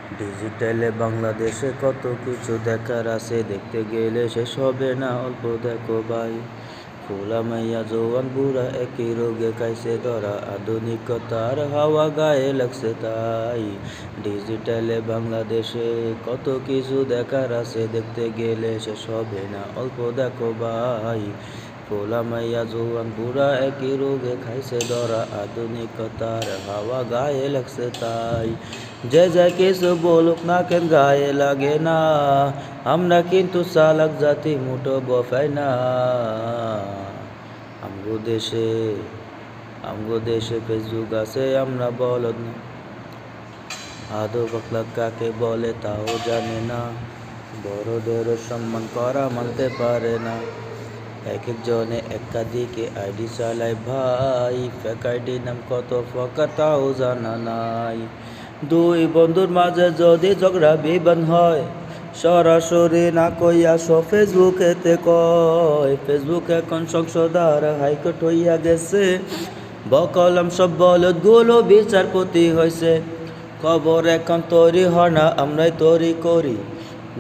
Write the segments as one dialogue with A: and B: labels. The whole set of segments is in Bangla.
A: ডিজিটালে বাংলাদেশে কত কিছু দেখার আছে, দেখতে গেলে শেষ হবে না, অল্প দেখো ভাই। খোলা মাইয়া জোয়ান বুড়া একই রোগে খাইছে ধরা, আধুনিকতার হাওয়া গায়ে লাগছে তাই। ডিজিটালে বাংলাদেশে কত কিছু দেখার আছে, দেখতে গেলে শেষ হবে না, অল্প দেখো ভাই। খোলা মাইয়া জোয়ান বুড়া একই রোগে খাইছে ধরা, আধুনিকতার হাওয়া গায়ে লাগছে তাই। যে যা কিছু বলুক না কেন গায়ে লাগে না, আমরা কিন্তু চালাক জাতি মুঠো বফাই না। আমগো দেশে আমগো দেশে ফেসবুক আছে, আমরা বলদ না। আদৌ পাগলা কাকে বলে তাও জানে না, বড়দের সম্মান করা মানতে পারে না। এক একজনে একাধিকে আইডি চালায় ভাই, ফেক আইডি নাম কত ফকা তাও জানা নাই। দুই বন্ধুর মাঝে যদি ঝগড়া বিবাদ হয়, সরাসরি না কইয়া ফেসবুকেতে কয়। ফেসবুক এখন সংসদার হাইকোর্ট হইয়া গেছে, বকলম সব বলদ গুলো বিচারপতি হয়েছে। খবর এখন তৈরি হয় না, আমরাই তৈরি করি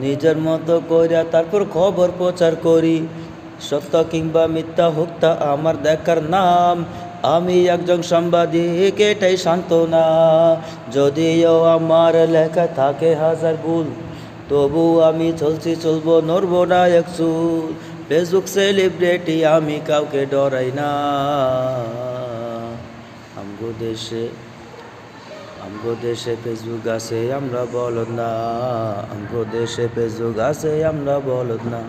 A: নিজের মতো করিয়া, তারপর খবর প্রচার করি। সত্য কিংবা মিথ্যা হোক তা আমার দেখার নাম, আমি একজন সাংবাদিক এটাই সান্ত্বনা। যদিও আমার লেখা থাকে হাজার ভুল, তবু আমি চলবো, নড়বো না এক চুল। ফেসবুক সেলিব্রিটি, আমি কাউকে ডরাই না। আমগো দেশে ফেসবুক আছে, আমরা বলদ না। আমগো দেশে ফেসবুক আছে, আমরা বলদ না।